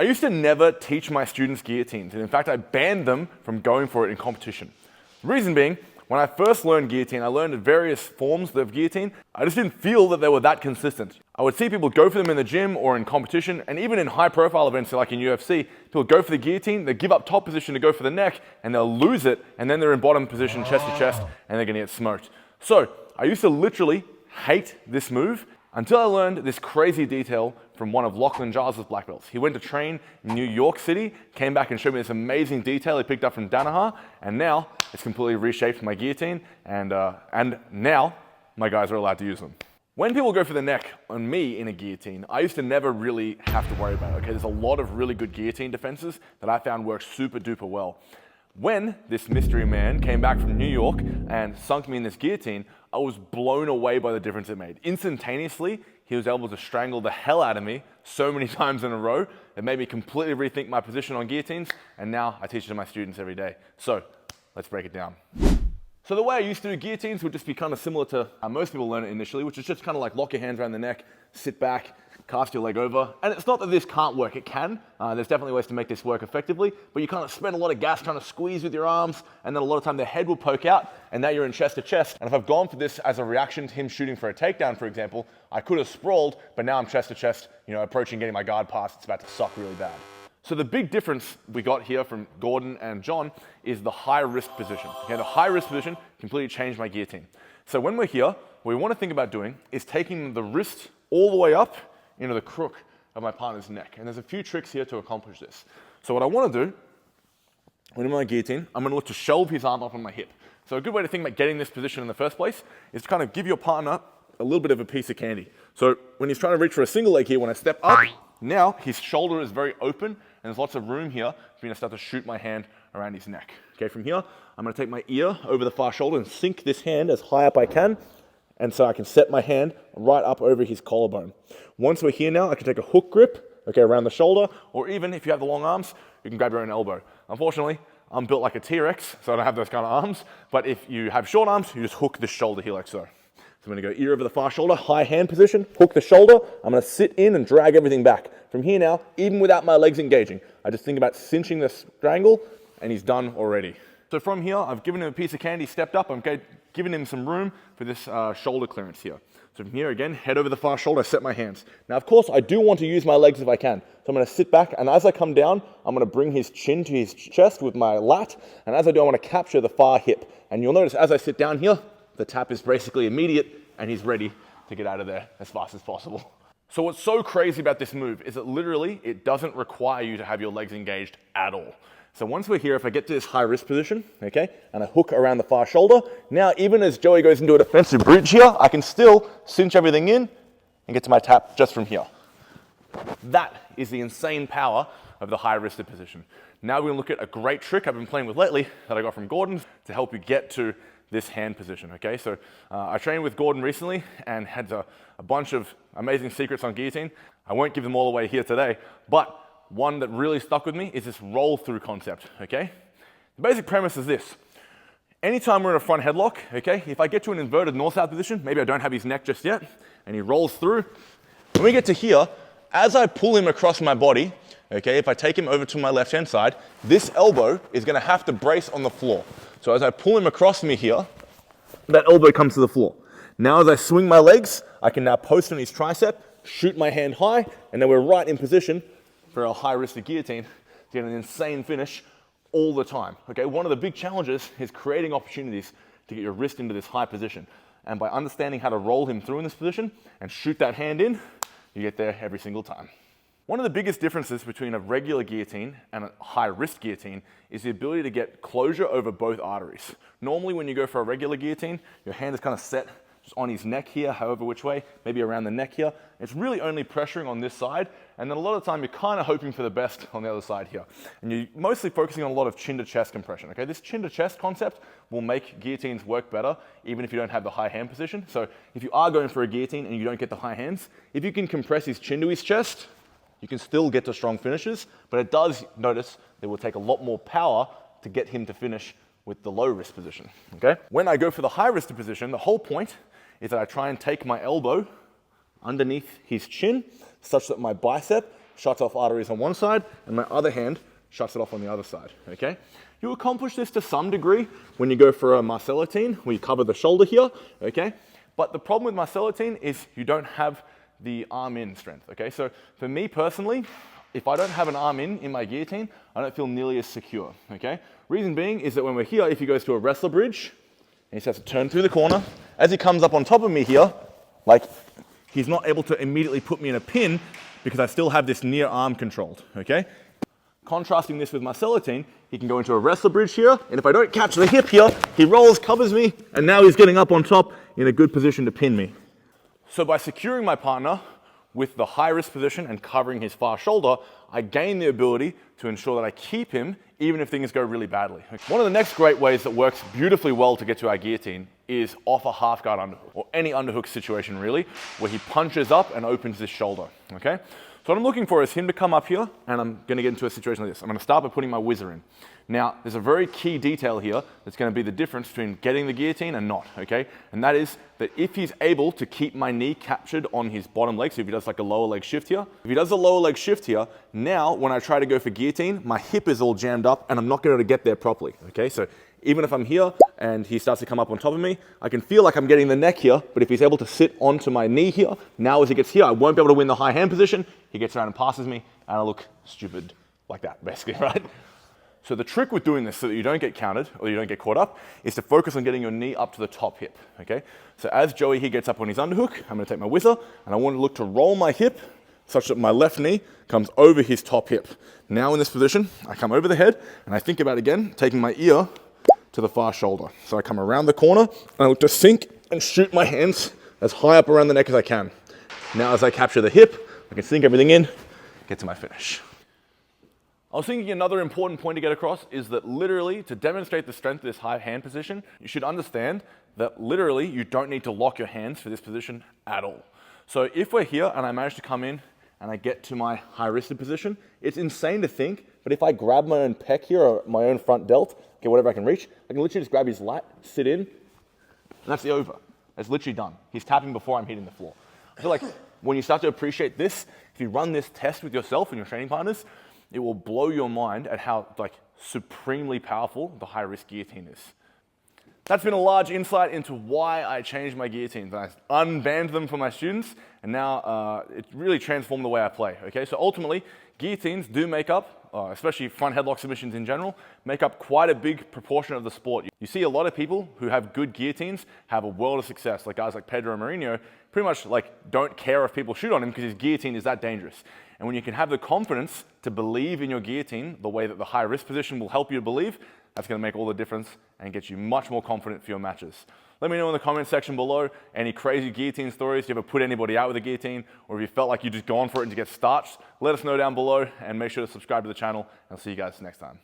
I used to never teach my students guillotines, and in fact I banned them from going for it in competition. The reason being, when I first learned guillotine, I learned various forms of guillotine. I just didn't feel that they were that consistent. I would see people go for them in the gym or in competition, and even in high profile events like in UFC, people go for the guillotine, they give up top position to go for the neck, and they'll lose it, and then they're in bottom position, chest to chest, and they're gonna get smoked. So I used to literally hate this move until I learned this crazy detail from one of Lachlan Giles' black belts. He went to train in New York City, came back and showed me this amazing detail he picked up from Danaher, and now it's completely reshaped my guillotine, and now my guys are allowed to use them. When people go for the neck on me in a guillotine, I used to never really have to worry about it. Okay, there's a lot of really good guillotine defenses that I found work super duper well. When this mystery man came back from New York and sunk me in this guillotine, I was blown away by the difference it made. Instantaneously, he was able to strangle the hell out of me so many times in a row. It made me completely rethink my position on guillotines, and now I teach it to my students every day. So let's break it down. So the way I used to do guillotines would just be kind of similar to how most people learn it initially, which is just kind of like lock your hands around the neck, sit back, cast your leg over. And it's not that this can't work, it can. There's definitely ways to make this work effectively, but you kind of spend a lot of gas trying to squeeze with your arms, and then a lot of time the head will poke out, and now you're in chest to chest. And if I've gone for this as a reaction to him shooting for a takedown, for example, I could have sprawled, but now I'm chest to chest, approaching getting my guard past, it's about to suck really bad. So the big difference we got here from Gordon and John is the high risk position. Okay, the high risk position completely changed my guillotine. So when we're here, what we want to think about doing is taking the wrist all the way up into the crook of my partner's neck. And there's a few tricks here to accomplish this. So what I want to do, when I'm on my guillotine, I'm going to look to shelve his arm up on my hip. So a good way to think about getting this position in the first place is to kind of give your partner a little bit of a piece of candy. So when he's trying to reach for a single leg here, when I step up, now his shoulder is very open, and there's lots of room here for me to start to shoot my hand around his neck. Okay, from here, I'm going to take my ear over the far shoulder and sink this hand as high up I can, and so I can set my hand right up over his collarbone. Once we're here now, I can take a hook grip, okay, around the shoulder, or even if you have the long arms, you can grab your own elbow. Unfortunately, I'm built like a T-Rex, so I don't have those kind of arms, but if you have short arms, you just hook this shoulder here like so. So I'm going to go ear over the far shoulder, high hand position, hook the shoulder. I'm going to sit in and drag everything back. From here now, even without my legs engaging, I just think about cinching the strangle, and he's done already. So from here, I've given him a piece of candy, stepped up, I'm giving him some room for this shoulder clearance here. So from here again, head over the far shoulder, set my hands. Now of course, I do want to use my legs if I can. So I'm going to sit back, and as I come down, I'm going to bring his chin to his chest with my lat, and as I do, I want to capture the far hip. And you'll notice as I sit down here, the tap is basically immediate, and he's ready to get out of there as fast as possible. So what's so crazy about this move is that literally it doesn't require you to have your legs engaged at all. So once we're here, if I get to this high wrist position, okay, and I hook around the far shoulder, now even as Joey goes into a defensive bridge here, I can still cinch everything in and get to my tap just from here. That is the insane power of the high wristed position. Now we're gonna look at a great trick I've been playing with lately that I got from Gordon to help you get to this hand position, okay? So I trained with Gordon recently and had a bunch of amazing secrets on guillotine. I won't give them all away here today, but one that really stuck with me is this roll through concept, okay? The basic premise is this. Anytime we're in a front headlock, okay, if I get to an inverted north-south position, maybe I don't have his neck just yet, and he rolls through, when we get to here, as I pull him across my body, okay, if I take him over to my left-hand side, this elbow is gonna have to brace on the floor. So as I pull him across me here, that elbow comes to the floor. Now as I swing my legs, I can now post on his tricep, shoot my hand high, and then we're right in position for a high-wristed guillotine to get an insane finish all the time. Okay, one of the big challenges is creating opportunities to get your wrist into this high position. And by understanding how to roll him through in this position and shoot that hand in, you get there every single time. One of the biggest differences between a regular guillotine and a high-risk guillotine is the ability to get closure over both arteries. Normally when you go for a regular guillotine, your hand is kind of set just on his neck here, however which way, maybe around the neck here. It's really only pressuring on this side, and then a lot of the time you're kind of hoping for the best on the other side here. And you're mostly focusing on a lot of chin to chest compression, okay? This chin to chest concept will make guillotines work better, even if you don't have the high hand position. So if you are going for a guillotine and you don't get the high hands, if you can compress his chin to his chest, you can still get to strong finishes, but it does, notice, it will take a lot more power to get him to finish with the low wrist position, okay? When I go for the high wristed position, the whole point is that I try and take my elbow underneath his chin such that my bicep shuts off arteries on one side, and my other hand shuts it off on the other side, okay? You accomplish this to some degree when you go for a Guillotine, where you cover the shoulder here, okay? But the problem with Guillotine is you don't have the arm-in strength, okay? So for me personally, if I don't have an arm-in my Guillotine, I don't feel nearly as secure, okay? Reason being is that when we're here, if he goes to a wrestler bridge, and he starts to turn through the corner, as he comes up on top of me here, like, he's not able to immediately put me in a pin because I still have this near arm controlled, okay? Contrasting this with Guillotine, he can go into a wrestler bridge here, and if I don't catch the hip here, he rolls, covers me, and now he's getting up on top in a good position to pin me. So by securing my partner with the high risk position and covering his far shoulder, I gain the ability to ensure that I keep him even if things go really badly. One of the next great ways that works beautifully well to get to our Guillotine is off a half guard underhook, or any underhook situation really, where he punches up and opens his shoulder, okay? So what I'm looking for is him to come up here, and I'm gonna get into a situation like this. I'm gonna start by putting my whizzer in. Now, there's a very key detail here that's gonna be the difference between getting the Guillotine and not, okay? And that is that if he's able to keep my knee captured on his bottom leg, so if he does like a lower leg shift here, if he does a lower leg shift here, now when I try to go for Guillotine, my hip is all jammed up and I'm not gonna get there properly, okay? So even if I'm here and he starts to come up on top of me, I can feel like I'm getting the neck here, but if he's able to sit onto my knee here, now as he gets here, I won't be able to win the high hand position. He gets around and passes me, and I look stupid like that, basically, right? So the trick with doing this so that you don't get countered or you don't get caught up is to focus on getting your knee up to the top hip, okay? So as Joey here gets up on his underhook, I'm gonna take my whizzer, and I want to look to roll my hip such that my left knee comes over his top hip. Now in this position, I come over the head, and I think about, again, taking my ear to the far shoulder. So I come around the corner, and I look to sink and shoot my hands as high up around the neck as I can. Now as I capture the hip, I can sink everything in, get to my finish. I was thinking another important point to get across is that literally, to demonstrate the strength of this high hand position, you should understand that literally you don't need to lock your hands for this position at all. So if we're here and I manage to come in and I get to my high-wristed position, it's insane to think, but if I grab my own pec here or my own front delt, okay, whatever I can reach, I can literally just grab his lat, sit in, and that's the over. It's literally done. He's tapping before I'm hitting the floor. I feel like when you start to appreciate this, if you run this test with yourself and your training partners, it will blow your mind at how supremely powerful the high-risk Guillotine is. That's been a large insight into why I changed my Guillotines. I unbanned them for my students, and now it really transformed the way I play, okay? So ultimately, Guillotines do make up, especially front headlock submissions in general, make up quite a big proportion of the sport. You see a lot of people who have good Guillotines have a world of success, like guys like Pedro Mourinho, pretty much don't care if people shoot on him because his Guillotine is that dangerous. And when you can have the confidence to believe in your Guillotine, the way that the high risk position will help you to believe, that's going to make all the difference and get you much more confident for your matches. Let me know in the comment section below any crazy Guillotine stories. Do you ever put anybody out with a Guillotine? Or if you felt like you just gone for it and to get starched, let us know down below and make sure to subscribe to the channel. I'll see you guys next time.